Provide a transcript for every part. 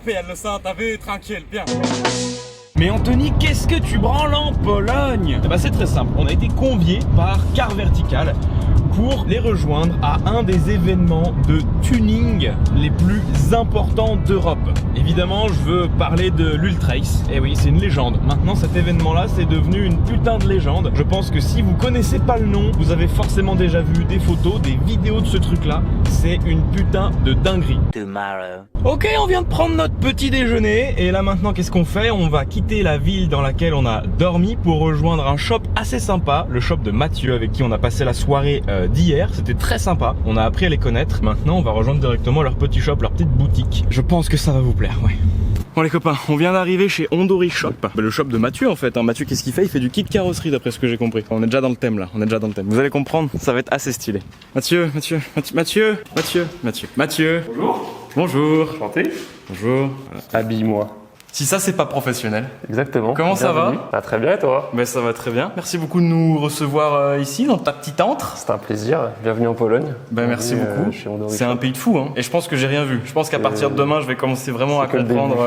Puis elle le sent, t'as vu, tranquille, bien. Mais Anthony, qu'est-ce que tu branles en Pologne? Eh ben, c'est très simple, on a été conviés par Car Vertical pour les rejoindre à un des événements de tuning les plus importants d'Europe. Évidemment, je veux parler de l'Ultrace. Eh oui, c'est une légende. Maintenant, cet événement-là, c'est devenu une putain de légende. Je pense que si vous connaissez pas le nom, vous avez forcément déjà vu des photos, des vidéos de ce truc-là. C'est une putain de dinguerie. Ok, on vient de prendre notre petit déjeuner et là maintenant, qu'est-ce qu'on fait? On va quitter la ville dans laquelle on a dormi pour rejoindre un shop assez sympa, le shop de Mathieu avec qui on a passé la soirée d'hier. C'était très sympa, on a appris à les connaître. Maintenant, on va rejoindre directement leur petit shop, leur petite boutique. Je pense que ça va vous plaire, ouais. Bon les copains, on vient d'arriver chez Ondori Shop, le shop de Mathieu en fait. Mathieu, qu'est-ce qu'il fait? Il fait du kit carrosserie d'après ce que j'ai compris. On est déjà dans le thème là, on est déjà dans le thème. Vous allez comprendre, ça va être assez stylé. Mathieu. Bonjour. Bonjour. Enchanté. Bonjour. Voilà. Habille-moi. Si ça c'est pas professionnel. Exactement. Comment ça va? Très bien et toi? Ben ça va très bien. Merci beaucoup de nous recevoir ici dans ta petite antre. C'est un plaisir. Bienvenue en Pologne. Ben merci beaucoup. C'est un pays de fou hein. Et je pense que j'ai rien vu. Je pense qu'à partir de demain je vais commencer vraiment à comprendre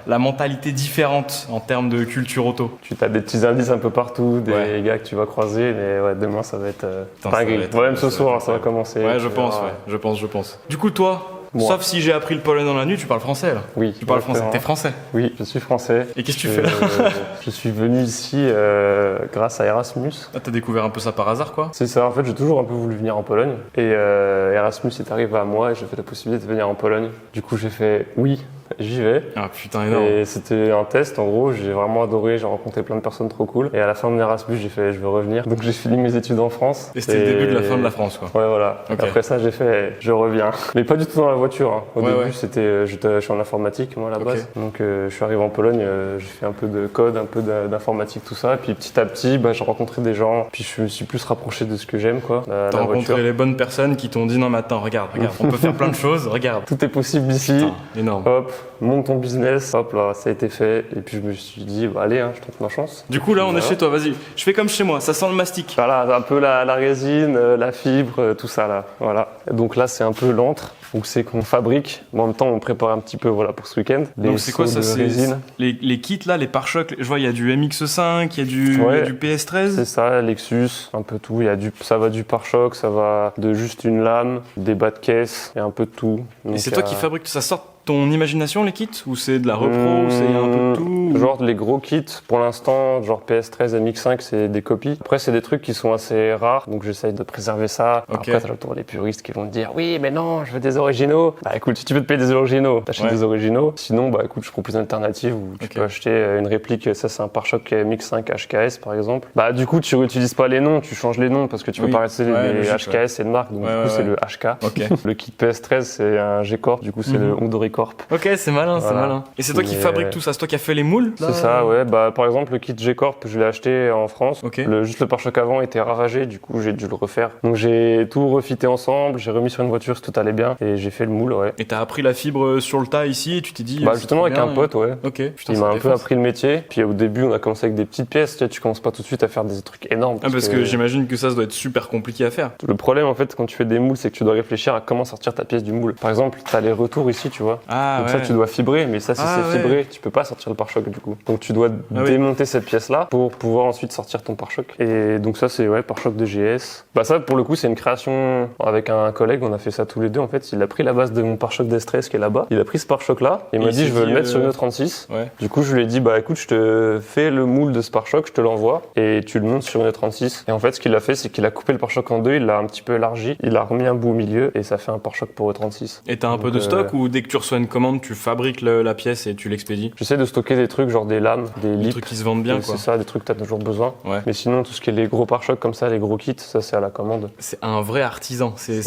la mentalité différente en termes de culture auto. Tu as des petits indices un peu partout, des gars que tu vas croiser, mais ouais, demain ça va être dingue. Même ce soir ça va commencer. Ouais, je pense. Du coup toi, sauf si j'ai appris le polonais dans la nuit, tu parles français là? Oui. Tu parles français, t'es français? Oui, je suis français. Et qu'est-ce que tu fais là? Je suis venu ici grâce à Erasmus. Ah, t'as découvert un peu ça par hasard quoi? C'est ça, en fait j'ai toujours un peu voulu venir en Pologne. Et Erasmus est arrivé à moi et j'ai fait la possibilité de venir en Pologne. Du coup j'ai fait oui. J'y vais. Ah putain, énorme. Et c'était un test en gros, j'ai vraiment adoré, j'ai rencontré plein de personnes trop cool. Et à la fin de mon Erasmus, j'ai fait je veux revenir. Donc j'ai fini mes études en France. Et c'était le début de la fin de la France quoi. Ouais voilà. Okay. Après ça j'ai fait je reviens. Mais pas du tout dans la voiture. Hein. Au début c'était, je suis en informatique moi à la base. Donc je suis arrivé en Pologne, j'ai fait un peu de code, un peu d'informatique, tout ça. Et puis petit à petit, j'ai rencontré des gens. Puis je me suis plus rapproché de ce que j'aime quoi. T'as rencontré les bonnes personnes qui t'ont dit non mais attends, regarde, on peut faire plein de choses, regarde. Tout est possible ici. Putain, énorme. Hop, monte ton business, hop là, ça a été fait. Et puis je me suis dit, allez, je tente ma chance. Du coup là, on est chez toi, vas-y. Je fais comme chez moi, ça sent le mastic. Voilà, un peu la résine, la fibre, tout ça là. Voilà. Et donc là, c'est un peu l'antre. Donc c'est qu'on fabrique, mais en même temps on prépare un petit peu pour ce week-end. Donc c'est quoi ça? C'est les kits là, les pare-chocs. Je vois il y a du MX5, il y a du PS13. C'est ça, Lexus, un peu tout. Ça va du pare-choc, ça va de juste une lame, des bas de caisse et un peu de tout. Donc, et c'est toi qui fabriques, ça sort ton imagination les kits ou c'est de la repro ou c'est un peu de tout? Genre les gros kits pour l'instant, genre PS13 MX5 c'est des copies. Après c'est des trucs qui sont assez rares donc j'essaye de préserver ça. Okay. Après t'as le tour des puristes qui vont te dire oui mais non je veux des originaux. Bah écoute si tu veux te payer des originaux, t'achètes des originaux. Sinon bah écoute je propose une alternative où tu peux acheter une réplique. Ça c'est un pare-choc MX5 HKS par exemple. Bah du coup tu réutilises pas les noms, tu changes les noms parce que tu peux pas rester les HKS c'est une marque donc du coup c'est le HK. Le kit PS13 c'est un G-Corp du coup c'est le Ondori Corp. Ok, c'est malin, c'est malin. Et c'est toi qui fabriques tout ça, c'est toi qui as fait les moules? C'est ça, ouais. Bah, par exemple, le kit G-Corp, je l'ai acheté en France. Juste le pare-choc avant était ravagé, du coup, j'ai dû le refaire. Donc, j'ai tout refité ensemble, j'ai remis sur une voiture si tout allait bien et j'ai fait le moule, ouais. Et t'as appris la fibre sur le tas ici et tu t'es dit. Bah, justement, avec un pote, ouais. Ok. Putain, il m'a un peu appris le métier. Puis au début, on a commencé avec des petites pièces, tu commences pas tout de suite à faire des trucs énormes. Parce que j'imagine que ça doit être super compliqué à faire. Le problème, en fait, quand tu fais des moules, c'est que tu dois réfléchir à comment sortir ta pièce du moule. Par exemple, t'as les retours ici, tu vois. Donc ça, tu dois fibrer, mais ça, si c'est fibré, tu peux pas sortir le pare-choc du coup. Donc tu dois démonter cette pièce-là pour pouvoir ensuite sortir ton pare-choc. Et donc ça, c'est pare-choc de GS. Bah ça, pour le coup, c'est une création avec un collègue. On a fait ça tous les deux. En fait, il a pris la base de mon pare-choc d'Estrès qui est là-bas. Il a pris ce pare-choc-là. Il m'a dit, je veux le mettre sur une 36. Du coup, je lui ai dit, bah écoute, je te fais le moule de ce pare-choc, je te l'envoie et tu le montes sur une 36. Et en fait, ce qu'il a fait, c'est qu'il a coupé le pare-choc en deux. Il l'a un petit peu élargi. Il a remis un bout au milieu et ça fait un pare-choc pour E36. Et t'as un peu de stock ou dès que tu reçois une commande, tu fabriques la pièce et tu l'expédies? J'essaie de stocker des trucs genre des lames, des lips. Des trucs qui se vendent bien quoi. C'est ça, des trucs que t'as toujours besoin. Mais sinon, tout ce qui est les gros pare-chocs comme ça, les gros kits, ça c'est à la commande. C'est un vrai artisan, c'est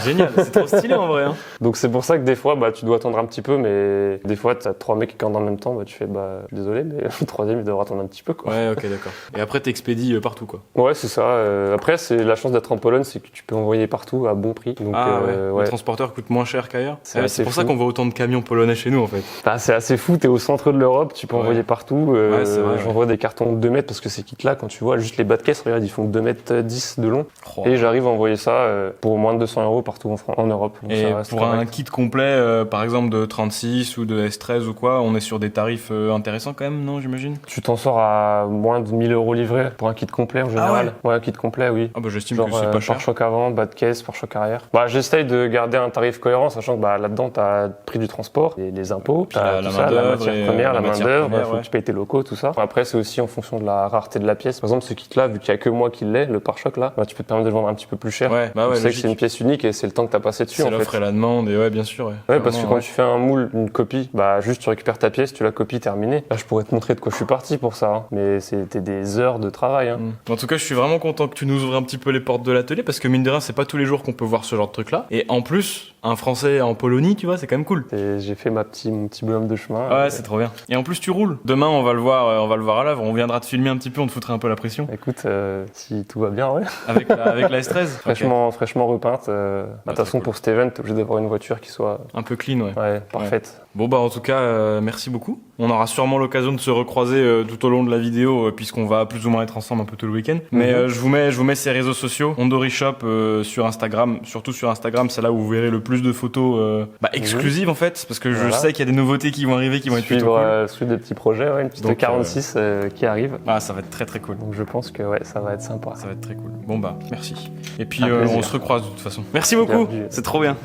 génial, c'est trop stylé en vrai. Hein. Donc c'est pour ça que des fois, tu dois attendre un petit peu, mais des fois, t'as 3 mecs qui commandent en même temps, tu fais, désolé, mais le troisième, il devra attendre un petit peu quoi. Ouais, ok, d'accord. Et après, t'expédies partout quoi. Ouais, c'est ça. Après, c'est la chance d'être en Pologne, c'est que tu peux envoyer partout à bon prix. Donc, le transporteur coûte moins cher qu'ailleurs. C'est pour ça qu'on voit autant de camions polonais chez nous en fait. Bah, c'est assez fou, t'es au centre de l'Europe, tu peux envoyer partout. C'est vrai, j'envoie des cartons de 2 mètres parce que ces kits-là, quand tu vois juste les bas de caisse, regarde, ils font 2,10 m de long. Et j'arrive à envoyer ça pour moins de 200 € partout en Europe. Donc et pour un kit complet, par exemple de 36 ou de S13 ou quoi, on est sur des tarifs intéressants quand même, non, j'imagine? Tu t'en sors à moins de 1000 € livrés pour un kit complet en général. Ah ouais, un kit complet, oui. Ah bah j'estime que c'est pas cher. Pare-choc avant, bas de caisse, pare-choc arrière. Bah j'essaye de garder un tarif cohérent, sachant que là-dedans t'as le prix du transport, les impôts, t'as la matière première, la main d'œuvre, faut ouais. que tu payes tes locaux, tout ça. Après c'est aussi en fonction de la rareté de la pièce. Par exemple ce kit-là, vu qu'il y a que moi qui l'ai, le pare-choc là, bah, tu peux te permettre de le vendre un petit peu plus cher. Tu sais que c'est une pièce unique et c'est le temps que t'as passé dessus. C'est l'offre et la demande et bien sûr. Ouais, parce que quand tu fais un moule, une copie, bah juste tu récupères ta pièce, tu la copies, terminé. Là je pourrais te montrer de quoi je suis parti pour ça, hein. Mais c'était des heures de travail. Hein. En tout cas, je suis vraiment content que tu nous ouvres un petit peu les portes de l'atelier parce que mine de rien, c'est pas tous les jours qu'on peut voir ce genre de truc là. Et en plus, un Français en Pologne, tu vois, c'est quand même cool. Et j'ai fait mon petit bonhomme de chemin. Ouais, c'est trop bien. Et en plus, tu roules. Demain, on va le voir à l'œuvre. On viendra te filmer un petit peu, on te foutrait un peu la pression. Écoute, si tout va bien, ouais. Avec la S13 fraîchement repeinte. De toute façon, pour cet event, t'es obligé d'avoir une voiture qui soit un peu clean, ouais, parfaite. Bon bah en tout cas, merci beaucoup. On aura sûrement l'occasion de se recroiser tout au long de la vidéo puisqu'on va plus ou moins être ensemble un peu tout le week-end. Mais je vous mets ses réseaux sociaux, Ondori Shop sur Instagram, surtout sur Instagram, c'est là où vous verrez le plus de photos exclusives en fait, parce que je sais qu'il y a des nouveautés qui vont arriver, qui vont être plutôt cool. Suite de petits projets, une petite 46 qui arrive. Ah, ça va être très très cool. Donc je pense que ça va être sympa. Ça va être très cool. Bon bah merci. Et puis on se recroise de toute façon. Merci beaucoup. C'est trop bien.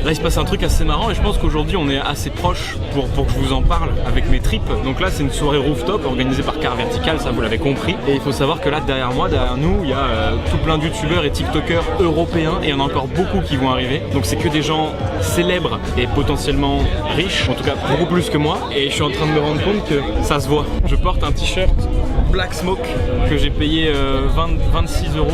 Là, il se passe un truc assez marrant et je pense qu'aujourd'hui on est assez proche pour que je vous en parle avec mes tripes. Donc là c'est une soirée rooftop organisée par Car Vertical, ça vous l'avez compris. Et il faut savoir que là derrière nous, il y a tout plein de youtubeurs et tiktokers européens et il y en a encore beaucoup qui vont arriver. Donc c'est que des gens célèbres et potentiellement riches, en tout cas beaucoup plus que moi. Et je suis en train de me rendre compte que ça se voit. Je porte un t-shirt Black Smoke que j'ai payé 26 €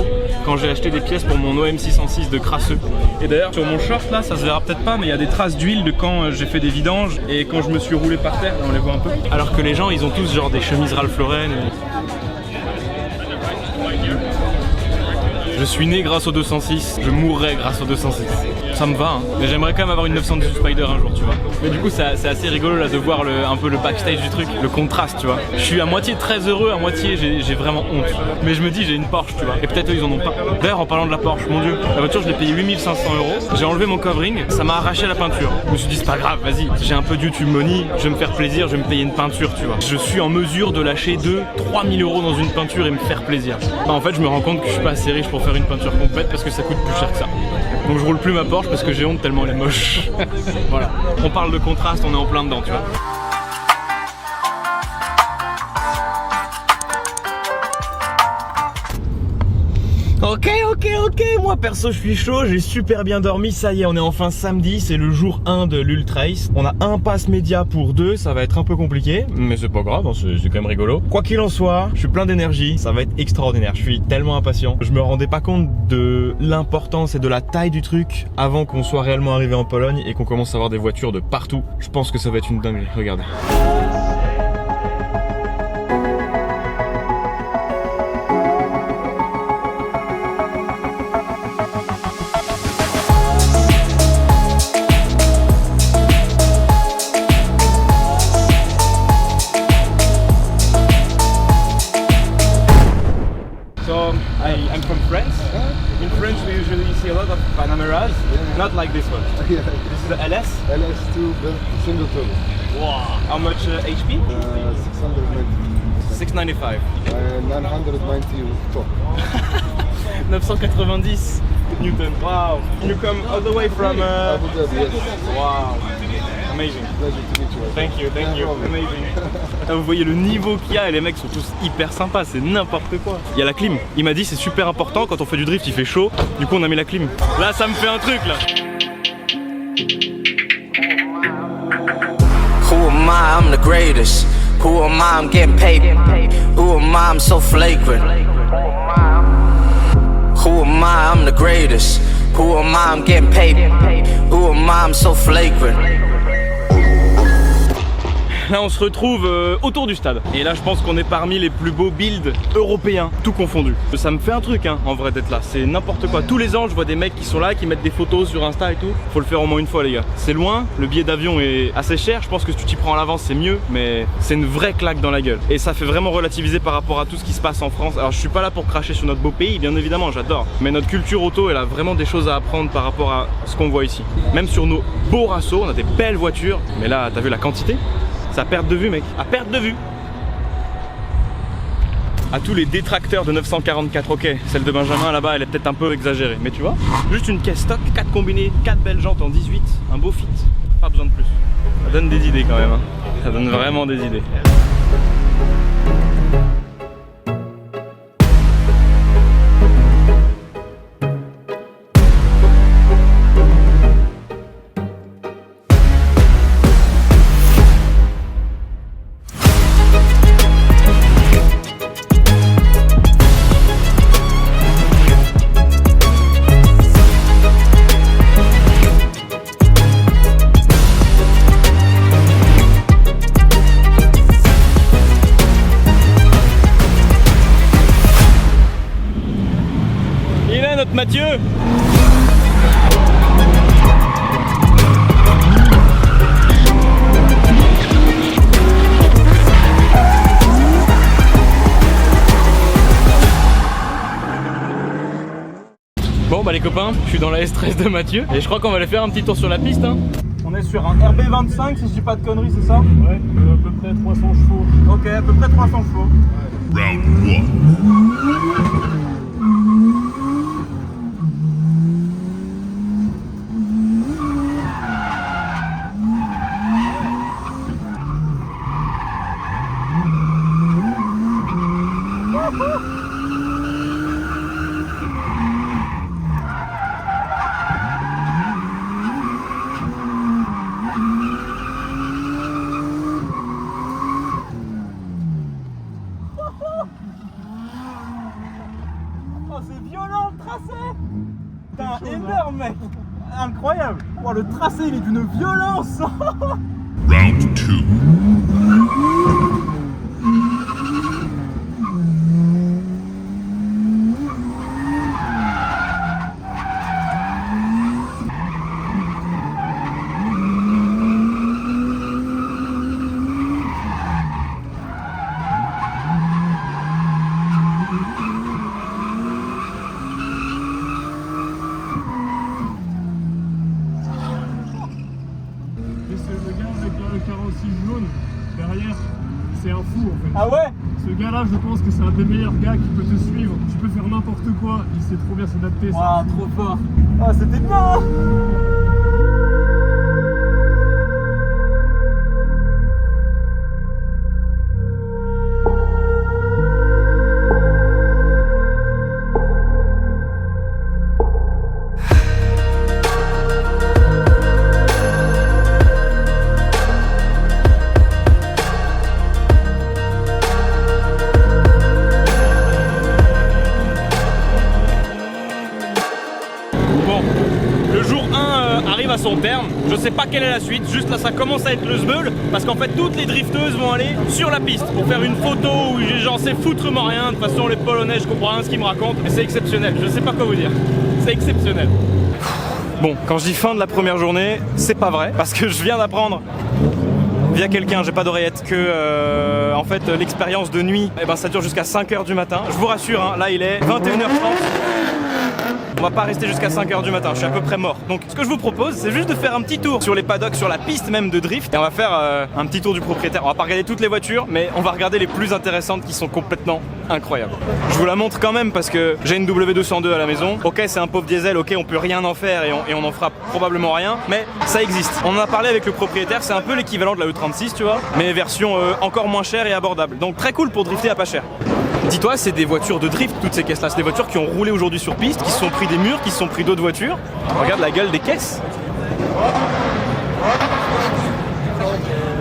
quand j'ai acheté des pièces pour mon OM 606 de crasseux. Et d'ailleurs sur mon short là, ça se verra peut-être pas, mais il y a des traces d'huile de quand j'ai fait des vidanges et quand je me suis roulé par terre, on les voit un peu. Alors que les gens ils ont tous genre des chemises Ralph Lauren. Je suis né grâce au 206, je mourrai grâce au 206. Ça me va, hein. Mais j'aimerais quand même avoir une 918 Spider un jour, tu vois. Mais du coup, c'est assez rigolo là de voir un peu le backstage du truc, le contraste, tu vois. Je suis à moitié très heureux, à moitié j'ai vraiment honte. Mais je me dis, j'ai une Porsche, tu vois. Et peut-être eux, ils en ont pas. D'ailleurs, en parlant de la Porsche, mon dieu, la voiture, je l'ai payé 8500 €. J'ai enlevé mon covering, ça m'a arraché la peinture. Je me suis dit, c'est pas grave, vas-y, j'ai un peu de YouTube money, je vais me faire plaisir, je vais me payer une peinture, tu vois. Je suis en mesure de lâcher 2-3000 € dans une peinture et me faire plaisir. Bah, en fait, je me rends compte que je suis pas assez riche pour faire une peinture complète parce que ça coûte plus cher que ça. Donc je roule plus ma Porsche parce que j'ai honte tellement elle est moche. Voilà. On parle de contraste, on est en plein dedans, tu vois. Ok, moi perso je suis chaud, j'ai super bien dormi, ça y est, on est enfin samedi, c'est le jour 1 de l'Ultra Race. On a un pass média pour 2, ça va être un peu compliqué, mais c'est pas grave, hein, c'est quand même rigolo. Quoi qu'il en soit, je suis plein d'énergie, ça va être extraordinaire, je suis tellement impatient. Je me rendais pas compte de l'importance et de la taille du truc avant qu'on soit réellement arrivé en Pologne et qu'on commence à avoir des voitures de partout. Je pense que ça va être une dinguerie, regardez. I'm from France. In France we usually see a lot of Panameras, not like this one. This is the LS? LS2 single turbo. Wow. How much HP? 690. 695. 990 top. 990 Newton. Wow. You come all the way from Abu Dhabi, yes. Wow. Amazing. Pleasure to meet you. Thank you. Amazing. Là, vous voyez le niveau qu'il y a et les mecs sont tous hyper sympas, c'est n'importe quoi. Il y a la clim. Il m'a dit c'est super important quand on fait du drift, il fait chaud. Du coup on a mis la clim. Là ça me fait un truc là. Who am I? I'm the greatest. Who am I? I'm getting paid. Who am I? I'm so flagrant. Who am I? I'm the greatest. Who am I? I'm getting paid. Who am I? I'm so flagrant. là on se retrouve autour du stade. Et là je pense qu'on est parmi les plus beaux builds européens, tout confondu. Ça me fait un truc hein, en vrai d'être là, c'est n'importe quoi. Tous les ans je vois des mecs qui sont là, qui mettent des photos sur Insta et tout. Faut le faire au moins une fois les gars. C'est loin, le billet d'avion est assez cher, je pense que si tu t'y prends à l'avance c'est mieux, mais c'est une vraie claque dans la gueule. Et ça fait vraiment relativiser par rapport à tout ce qui se passe en France. Alors je suis pas là pour cracher sur notre beau pays, bien évidemment, j'adore. Mais notre culture auto, elle a vraiment des choses à apprendre par rapport à ce qu'on voit ici. Même sur nos beaux rassos, on a des belles voitures, mais là t'as vu la quantité? C'est à perte de vue mec, à perte de vue. À tous les détracteurs de 944, ok, celle de Benjamin là-bas elle est peut-être un peu exagérée, mais tu vois, juste une caisse stock, 4 combinés, 4 belles jantes en 18, un beau fit, pas besoin de plus. Ça donne des idées quand même, hein. Ça donne vraiment des idées. Mathieu. Bon bah les copains, je suis dans la S13 de Mathieu et je crois qu'on va aller faire un petit tour sur la piste hein. On est sur un RB25 si je dis pas de conneries, c'est ça? Ouais, à peu près 300 chevaux. Ok, à peu près 300 chevaux. Round 1. Oh, c'est violent le tracé! Putain, énorme mec! Incroyable! Oh, le tracé il est d'une violence! Round 2. Derrière, c'est un fou en fait. Ah ouais? Ce gars-là, je pense que c'est un des meilleurs gars qui peut te suivre. Tu peux faire n'importe quoi, il sait trop bien s'adapter. Waouh, trop fort! Oh, c'était bien! À son terme, je sais pas quelle est la suite, juste là ça commence à être le zbeul parce qu'en fait toutes les drifteuses vont aller sur la piste pour faire une photo où j'en sais foutrement rien. De toute façon les Polonais je comprends rien ce qu'ils me racontent, mais c'est exceptionnel, je sais pas quoi vous dire, c'est exceptionnel. Bon, quand je dis fin de la première journée, c'est pas vrai parce que je viens d'apprendre via quelqu'un, j'ai pas d'oreillette, que en fait l'expérience de nuit, eh ben, ça dure jusqu'à 5h du matin. Je vous rassure, hein, là il est 21h30. On va pas rester jusqu'à 5h du matin, je suis à peu près mort. Donc ce que je vous propose, c'est juste de faire un petit tour sur les paddocks, sur la piste même de drift. Et on va faire un petit tour du propriétaire. On va pas regarder toutes les voitures, mais on va regarder les plus intéressantes qui sont complètement incroyables. Je vous la montre quand même parce que j'ai une W202 à la maison. Ok, c'est un pauvre diesel, ok, on peut rien en faire et on en fera probablement rien, mais ça existe. On en a parlé avec le propriétaire, c'est un peu l'équivalent de la E36, tu vois, mais version encore moins chère et abordable. Donc très cool pour drifter à pas cher. Dis-toi, c'est des voitures de drift, toutes ces caisses-là. C'est des voitures qui ont roulé aujourd'hui sur piste, qui se sont pris des murs, qui se sont pris d'autres voitures. Regarde la gueule des caisses.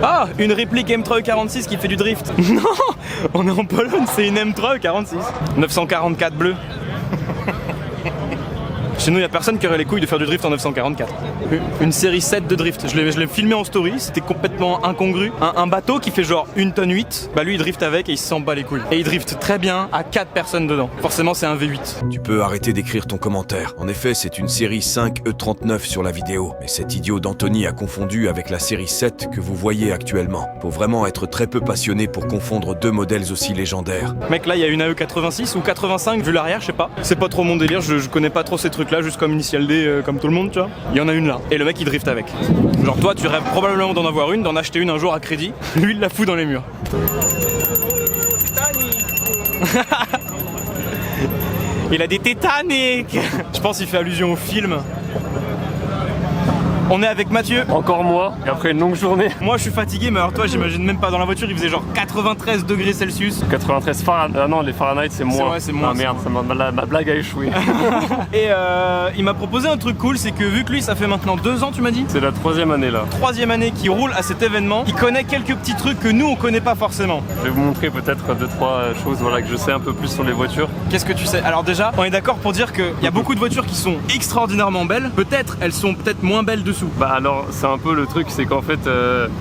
Ah, une réplique M3 E46 qui fait du drift. Non, on est en Pologne, c'est une M3 E46. 944 bleu. Chez nous, il y a personne qui aurait les couilles de faire du drift en 944. Une série 7 de drift. Je l'ai filmé en story, c'était complètement incongru. Un bateau qui fait genre 1 tonne 8, bah lui il drift avec et il s'en bat les couilles. Et il drift très bien à 4 personnes dedans. Forcément, c'est un V8. Tu peux arrêter d'écrire ton commentaire. En effet, c'est une série 5 E39 sur la vidéo. Mais cet idiot d'Anthony a confondu avec la série 7 que vous voyez actuellement. Faut vraiment être très peu passionné pour confondre deux modèles aussi légendaires. Mec, là il y a une AE86 ou 85 vu l'arrière, je sais pas. C'est pas trop mon délire, je connais pas trop ces trucs là, juste comme Initial D, comme tout le monde, tu vois. Il y en a une là. Et le mec il drift avec. Genre toi tu rêves probablement d'en avoir une, d'en acheter une un jour à crédit. Lui il la fout dans les murs. Il a des Titanic. Je pense qu'il fait allusion au film. On est avec Mathieu. Encore moi, et après une longue journée. Moi je suis fatigué, mais alors toi j'imagine même pas dans la voiture, il faisait genre 93 degrés Celsius. 93 Fahrenheit, ah non les Fahrenheit c'est moins. C'est moins. Ah merde, ma blague a échoué. Et il m'a proposé un truc cool, c'est que vu que lui ça fait maintenant 2 ans tu m'as dit. C'est la 3e année là. 3e année qu'il roule à cet événement, il connaît quelques petits trucs que nous on connaît pas forcément. Je vais vous montrer peut-être 2-3 choses voilà, que je sais un peu plus sur les voitures. Qu'est-ce que tu sais? Alors déjà, on est d'accord pour dire qu'il y a beaucoup de voitures qui sont extraordinairement belles, peut-être elles sont peut-être moins belles dessous. Bah alors c'est un peu le truc, c'est qu'en fait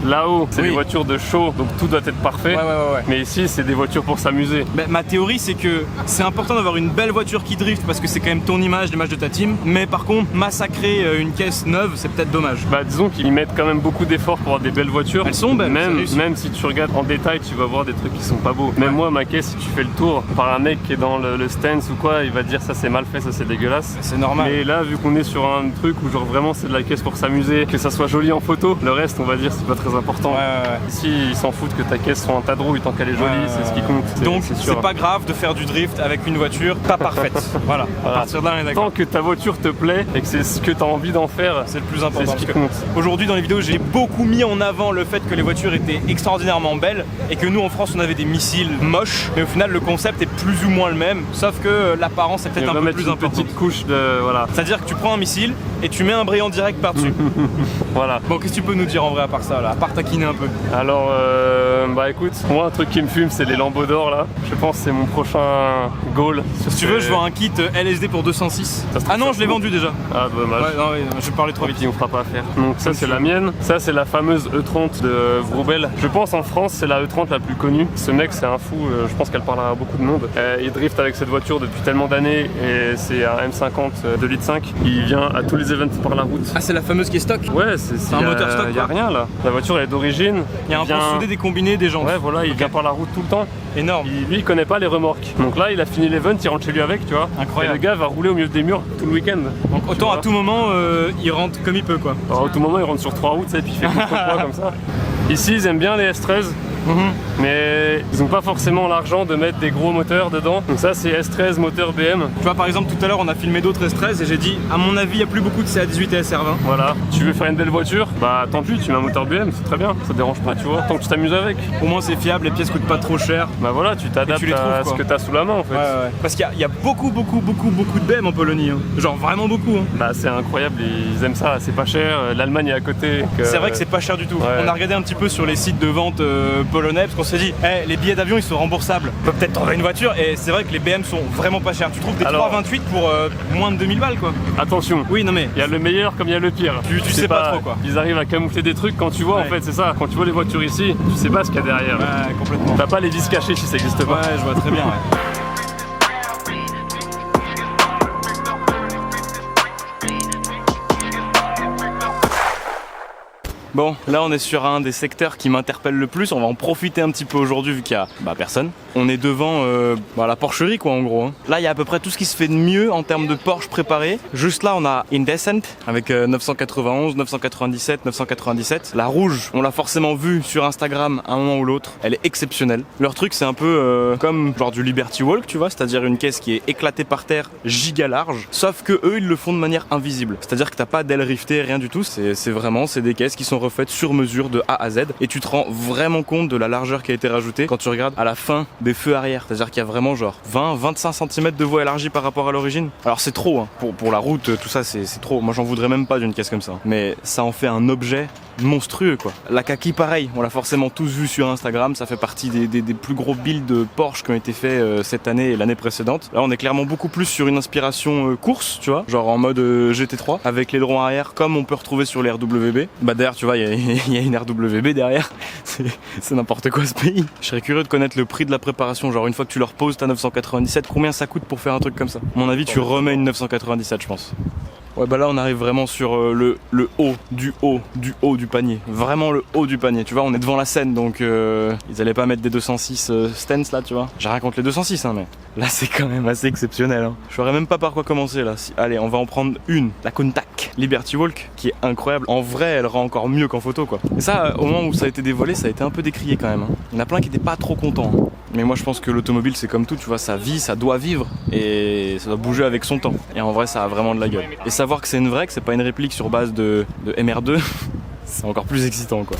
là-haut c'est des voitures de show, donc tout doit être parfait. Ouais. Mais ici c'est des voitures pour s'amuser. Bah, ma théorie c'est que c'est important d'avoir une belle voiture qui drift parce que c'est quand même ton image, l'image de ta team. Mais par contre, massacrer une caisse neuve c'est peut-être dommage. Bah disons qu'ils mettent quand même beaucoup d'efforts pour avoir des belles voitures. Elles sont belles. Même si tu regardes en détail, tu vas voir des trucs qui sont pas beaux. Même moi, ma caisse, si tu fais le tour par un mec qui est dans le stance ou quoi, il va te dire ça c'est mal fait, ça c'est dégueulasse. C'est normal. Mais là, vu qu'on est sur un truc où genre vraiment c'est de la caisse pour s'amuser, que ça soit joli en photo, le reste on va dire c'est pas très important. Ouais. Ici ils s'en foutent que ta caisse soit un tas de rouille, tant qu'elle est jolie, c'est ce qui compte. Donc c'est pas grave de faire du drift avec une voiture pas parfaite. Voilà. À partir de là on est d'accord. Tant que ta voiture te plaît et que c'est ce que tu as envie d'en faire, c'est le plus important. C'est ce qui compte. Aujourd'hui dans les vidéos j'ai beaucoup mis en avant le fait que les voitures étaient extraordinairement belles et que nous en France on avait des missiles moches, mais au final le concept est plus ou moins le même, sauf que l'apparence est peut-être un peu plus importante. Une petite couche de voilà. C'est-à-dire que tu prends un missile et tu mets un brillant direct par-dessus. Voilà. Bon, qu'est-ce que tu peux nous dire en vrai à part ça là, à part taquiner un peu? Alors bah écoute, moi un truc qui me fume c'est les lambeaux d'or là. Je pense que c'est mon prochain goal. Si tu veux, je vends un kit LSD pour 206. Ah non, je l'ai vendu déjà. Ah dommage. Ouais, non, je parlais trop vite. On fera pas à faire. Donc ça c'est la mienne. Ça c'est la fameuse E30 de Vroubel. Je pense en France c'est la E30 la plus connue. Ce mec c'est un fou, je pense qu'elle parle à beaucoup de monde. Il drift avec cette voiture depuis tellement d'années et c'est un M50 2 litres 5. Il vient à tous les events par la route. Ah c'est la fameuse qui est stock? Ouais, c'est un moteur stock. Il y a rien là. La voiture elle est d'origine. Il y a un pont soudé, des combinés, des jantes. Ouais voilà, il vient par la route tout le temps. Énorme. Lui il connaît pas les remorques. Donc là il a fini l'event, il rentre chez lui avec, tu vois. Incroyable. Et le gars va rouler au milieu des murs tout le week-end. Donc autant à tout moment il rentre comme il peut quoi. Alors, à tout moment il rentre sur 3 routes et puis il fait tout poids comme ça. Ici ils aiment bien les S13. Mais ils n'ont pas forcément l'argent de mettre des gros moteurs dedans. Donc ça c'est S13 moteur BM. Tu vois par exemple tout à l'heure on a filmé d'autres S13 et j'ai dit à mon avis il n'y a plus beaucoup de CA18 et SR20. Voilà, tu veux faire une belle voiture, bah tant pis tu mets un moteur BM, c'est très bien, ça te dérange pas tu vois, tant que tu t'amuses avec. Au moins c'est fiable, les pièces coûtent pas trop cher. Bah voilà, tu t'adaptes à ce que t'as sous la main en fait. Ouais. Parce qu'il y a beaucoup de BM en Pologne, hein. Genre vraiment beaucoup. Hein. Bah c'est incroyable, ils aiment ça, c'est pas cher, l'Allemagne est à côté. C'est vrai que c'est pas cher du tout. Ouais. On a regardé un petit peu sur les sites de vente polonais parce qu'on s'est dit les billets d'avion ils sont remboursables. On peut peut-être trouver une voiture et c'est vrai que les BM sont vraiment pas chers. Tu trouves des 328 pour moins de 2000 balles quoi. Attention, oui non mais il y a le meilleur comme il y a le pire. Tu sais pas trop quoi. Ils arrivent à camoufler des trucs quand tu vois en fait c'est ça. Quand tu vois les voitures ici, tu sais pas ce qu'il y a derrière. Ouais complètement. T'as pas les vis cachés si ça existe pas. Ouais je vois très bien ouais. Bon, là on est sur un des secteurs qui m'interpelle le plus, on va en profiter un petit peu aujourd'hui vu qu'il y a personne. On est devant la porcherie quoi en gros. Hein. Là il y a à peu près tout ce qui se fait de mieux en termes de Porsche préparés. Juste là on a Indecent avec 991, 997, 997. La rouge, on l'a forcément vue sur Instagram à un moment ou l'autre, elle est exceptionnelle. Leur truc c'est un peu comme genre du Liberty Walk tu vois, c'est-à-dire une caisse qui est éclatée par terre, giga large. Sauf que eux ils le font de manière invisible, c'est-à-dire que t'as pas d'aile riftée, rien du tout, c'est des caisses qui sont refaite sur mesure de A à Z et tu te rends vraiment compte de la largeur qui a été rajoutée quand tu regardes à la fin des feux arrière. C'est-à-dire qu'il y a vraiment genre 20-25 cm de voie élargie par rapport à l'origine. Alors c'est trop hein. Pour la route, tout ça c'est trop. Moi j'en voudrais même pas d'une caisse comme ça. Mais ça en fait un objet monstrueux quoi. La Kaki pareil, on l'a forcément tous vu sur Instagram, ça fait partie des plus gros builds de Porsche qui ont été faits cette année et l'année précédente. Là on est clairement beaucoup plus sur une inspiration course, tu vois, genre en mode GT3 avec l'aileron arrière comme on peut retrouver sur les RWB. Bah derrière tu vois il y a une RWB derrière, c'est n'importe quoi ce pays. Je serais curieux de connaître le prix de la préparation, genre une fois que tu leur poses ta 997, combien ça coûte pour faire un truc comme ça. À mon avis tu remets une 997 je pense. Ouais bah là on arrive vraiment sur le haut du panier. Vraiment le haut du panier. Tu vois on est devant la scène donc ils allaient pas mettre des 206 stents là tu vois. J'ai rien contre les 206 hein mais là c'est quand même assez exceptionnel hein. Je saurais même pas par quoi commencer là. Allez on va en prendre une. La Countach Liberty Walk qui est incroyable. En vrai elle rend encore mieux qu'en photo quoi. Et ça au moment où ça a été dévoilé ça a été un peu décrié quand même hein. Il y en a plein qui étaient pas trop contents hein. Mais moi je pense que l'automobile c'est comme tout tu vois, ça vit, ça doit vivre et ça doit bouger avec son temps. Et en vrai ça a vraiment de la gueule. Et savoir que c'est une vraie, que c'est pas une réplique sur base de MR2 c'est encore plus excitant quoi.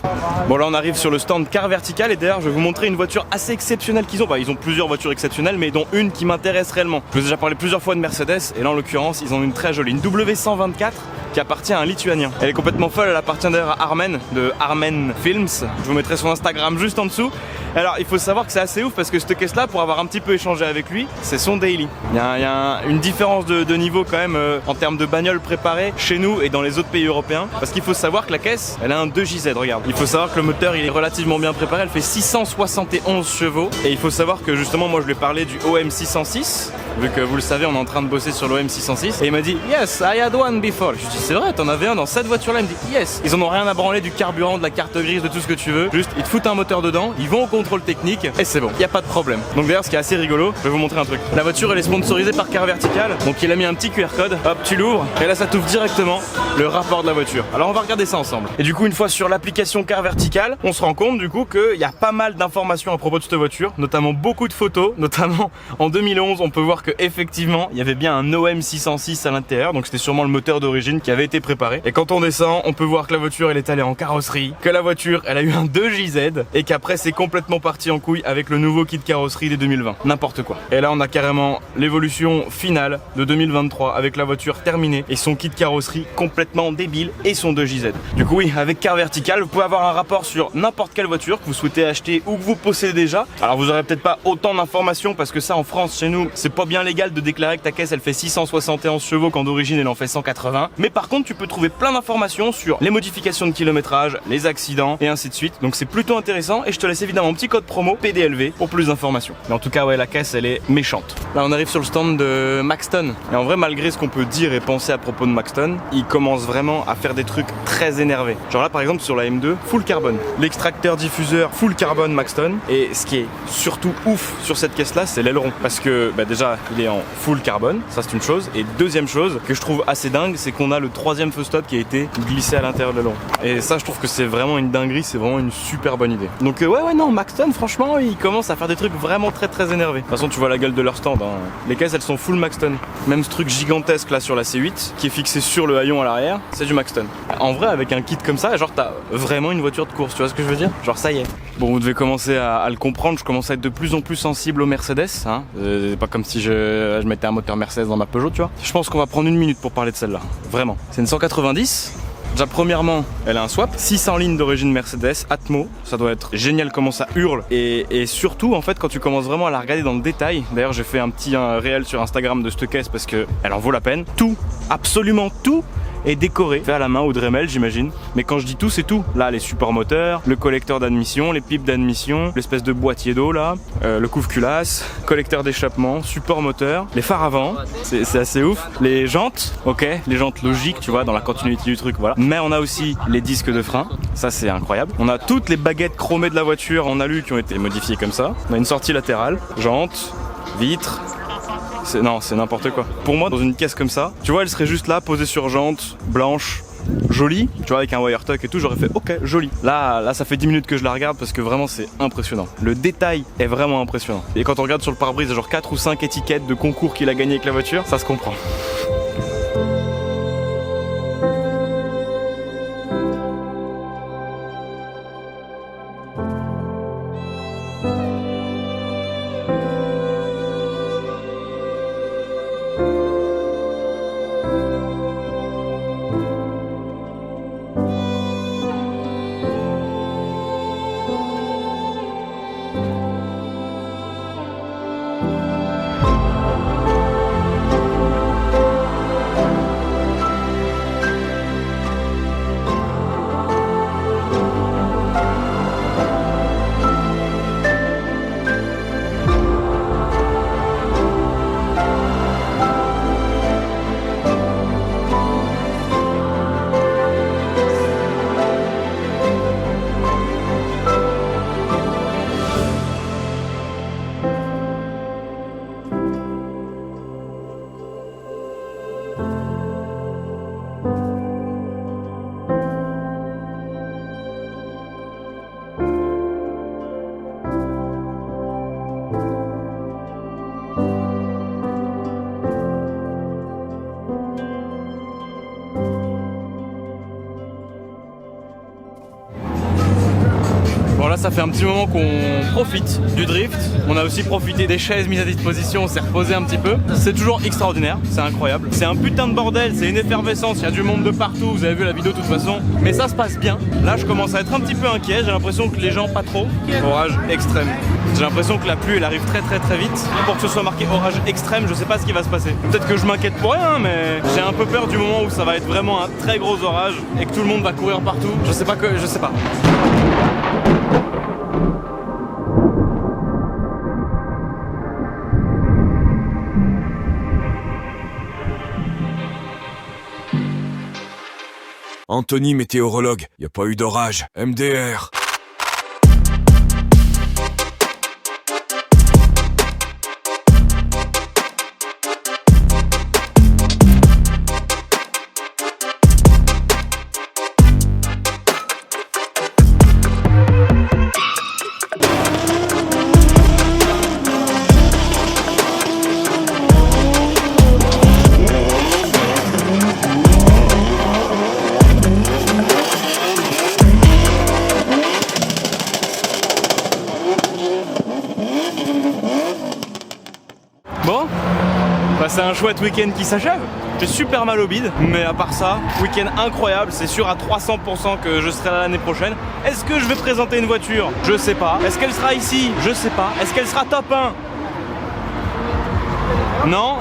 Bon là on arrive sur le stand Car Vertical et d'ailleurs je vais vous montrer une voiture assez exceptionnelle qu'ils ont. Bah, ils ont plusieurs voitures exceptionnelles mais dont une qui m'intéresse réellement. Je vous ai déjà parlé plusieurs fois de Mercedes et là en l'occurrence ils ont une très jolie, une W124 qui appartient à un Lituanien. Elle est complètement folle, elle appartient d'ailleurs à Armen de Armen Films. Je vous mettrai son Instagram juste en dessous. Alors il faut savoir que c'est assez ouf parce que cette caisse là, pour avoir un petit peu échangé avec lui, c'est son daily. Il y a une différence de niveau quand même en termes de bagnole préparée chez nous et dans les autres pays européens. Parce qu'il faut savoir que la caisse, elle a un 2JZ, regarde. Il faut savoir que le moteur il est relativement bien préparé, elle fait 671 chevaux. Et il faut savoir que justement moi je lui ai parlé du OM606. Vu que vous le savez, on est en train de bosser sur l'OM606. Et il m'a dit yes, I had one before. Je lui ai dit c'est vrai, t'en avais un dans cette voiture là. Il me dit yes. Ils en ont rien à branler du carburant, de la carte grise, de tout ce que tu veux. Juste ils te foutent un moteur dedans, ils vont au contrôle technique et c'est bon, y a pas de problème. Donc d'ailleurs ce qui est assez rigolo, je vais vous montrer un truc. La voiture elle est sponsorisée par Car Vertical. Donc il a mis un petit QR code, hop tu l'ouvres et là ça t'ouvre directement le rapport de la voiture. Alors on va regarder ça ensemble. Et du coup une fois sur l'application Car Vertical, on se rend compte du coup qu'il y a pas mal d'informations à propos de cette voiture, notamment beaucoup de photos, notamment en 2011 on peut voir que effectivement il y avait bien un OM606 à l'intérieur, donc c'était sûrement le moteur d'origine qui avait été préparé. Et quand on descend, on peut voir que la voiture elle est allée en carrosserie, que la voiture elle a eu un 2JZ et qu'après c'est complètement parti en couille avec le nouveau kit carrosserie des 2020. N'importe quoi. Et là on a carrément l'évolution finale de 2023 avec la voiture terminée et son kit carrosserie complètement débile et son 2JZ. Du coup oui, avec Car Vertical, vous pouvez avoir un rapport sur n'importe quelle voiture que vous souhaitez acheter ou que vous possédez déjà. Alors vous aurez peut-être pas autant d'informations parce que ça en France chez nous, c'est pas bien légal de déclarer que ta caisse elle fait 671 chevaux quand d'origine elle en fait 180. Mais par contre tu peux trouver plein d'informations sur les modifications de kilométrage, les accidents et ainsi de suite. Donc c'est plutôt intéressant et je te laisse évidemment un petit code promo PDLV pour plus d'informations. Mais en tout cas ouais la caisse elle est méchante. Là on arrive sur le stand de Maxton. Et en vrai malgré ce qu'on peut dire et penser à propos de Maxton, il commence vraiment à faire des trucs très énervés. Genre là par exemple sur la M2, full carbone. L'extracteur diffuseur full carbone Maxton. Et ce qui est surtout ouf sur cette caisse là c'est l'aileron. Parce que bah, déjà il est en full carbone, ça c'est une chose. Et deuxième chose que je trouve assez dingue, c'est qu'on a le troisième feu stop qui a été glissé à l'intérieur de l'aileron. Et ça je trouve que c'est vraiment une dinguerie, c'est vraiment une super bonne idée. Donc ouais non, Maxton franchement il commence à faire des trucs vraiment très énervés. De toute façon tu vois la gueule de leur stand hein. Les caisses elles sont full Maxton. Même ce truc gigantesque là sur la C8 qui est fixé sur le haillon à l'arrière, c'est du Maxton. En vrai avec un kit comme ça, genre t'as vraiment une voiture de course, tu vois ce que je veux dire? Genre ça y est. Bon vous devez commencer à le comprendre, je commence à être de plus en plus sensible aux Mercedes hein. C'est pas comme si je mettais un moteur Mercedes dans ma Peugeot tu vois. Je pense qu'on va prendre une minute pour parler de celle-là. Vraiment. C'est une 190. Déjà premièrement, elle a un swap, 600 lignes d'origine Mercedes, Atmo, ça doit être génial comment ça hurle. Et surtout en fait quand tu commences vraiment à la regarder dans le détail, d'ailleurs j'ai fait un petit réel sur Instagram de cette caisse parce que elle en vaut la peine. Tout, absolument tout est décoré, fait à la main au Dremel j'imagine. Mais quand je dis tout, c'est tout. Là les supports moteurs, le collecteur d'admission, les pipes d'admission, l'espèce de boîtier d'eau là, le couvre-culasse, collecteur d'échappement, support moteur, les phares avant, c'est assez ouf. Les jantes, ok, les jantes logiques tu vois dans la continuité du truc voilà. Mais on a aussi les disques de frein, ça c'est incroyable. On a toutes les baguettes chromées de la voiture en alu qui ont été modifiées comme ça. On a une sortie latérale, jantes, vitres. Non, c'est n'importe quoi. Pour moi, dans une caisse comme ça, tu vois, elle serait juste là, posée sur jante, blanche, jolie, tu vois, avec un wire tuck et tout, j'aurais fait ok, joli. Là, ça fait 10 minutes que je la regarde parce que vraiment c'est impressionnant. Le détail est vraiment impressionnant. Et quand on regarde sur le pare-brise, il y a genre 4 ou 5 étiquettes de concours qu'il a gagné avec la voiture, ça se comprend. ça fait un petit moment qu'on profite du drift. On a aussi profité des chaises mises à disposition, on s'est reposé un petit peu. C'est toujours extraordinaire, c'est incroyable. C'est un putain de bordel, c'est une effervescence, il y a du monde de partout, vous avez vu la vidéo de toute façon. Mais ça se passe bien. Là, je commence à être un petit peu inquiet, j'ai l'impression que les gens pas trop. Orage extrême. J'ai l'impression que la pluie elle arrive très vite. Pour que ce soit marqué orage extrême, je sais pas ce qui va se passer. Peut-être que je m'inquiète pour rien, mais j'ai un peu peur du moment où ça va être vraiment un très gros orage et que tout le monde va courir partout. Je sais pas. Anthony, météorologue, y a pas eu d'orage. MDR. Bon, bah c'est un chouette week-end qui s'achève. J'ai super mal au bide, mais à part ça, week-end incroyable, c'est sûr à 300% que je serai là l'année prochaine. Est-ce que je vais présenter une voiture? Je sais pas. Est-ce qu'elle sera ici? Je sais pas. Est-ce qu'elle sera top 1? Non?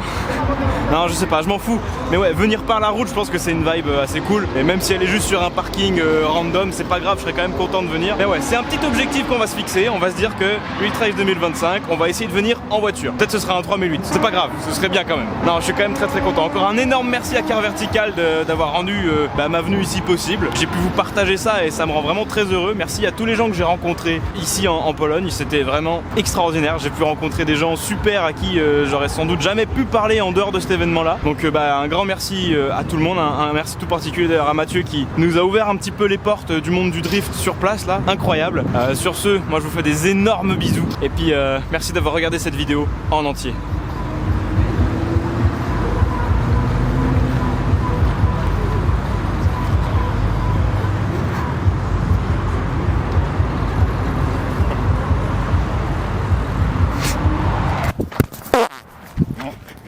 Non, je sais pas, je m'en fous. Mais ouais, venir par la route, je pense que c'est une vibe assez cool. Et même si elle est juste sur un parking random, c'est pas grave, je serais quand même content de venir. Mais ouais, c'est un petit objectif qu'on va se fixer. On va se dire que Ultra X 2025, on va essayer de venir en voiture. Peut-être ce sera un 3008. C'est pas grave, ce serait bien quand même. Non, je suis quand même très content. Encore un énorme merci à Car Vertical d'avoir rendu ma venue ici possible. J'ai pu vous partager ça et ça me rend vraiment très heureux. Merci à tous les gens que j'ai rencontrés ici en Pologne. C'était vraiment extraordinaire. J'ai pu rencontrer des gens super à qui j'aurais sans doute jamais pu parler en dehors de cet événement-là. Donc un grand merci à tout le monde, un merci tout particulier d'ailleurs à Mathieu qui nous a ouvert un petit peu les portes du monde du drift sur place là, incroyable. Sur ce, moi je vous fais des énormes bisous et puis merci d'avoir regardé cette vidéo en entier.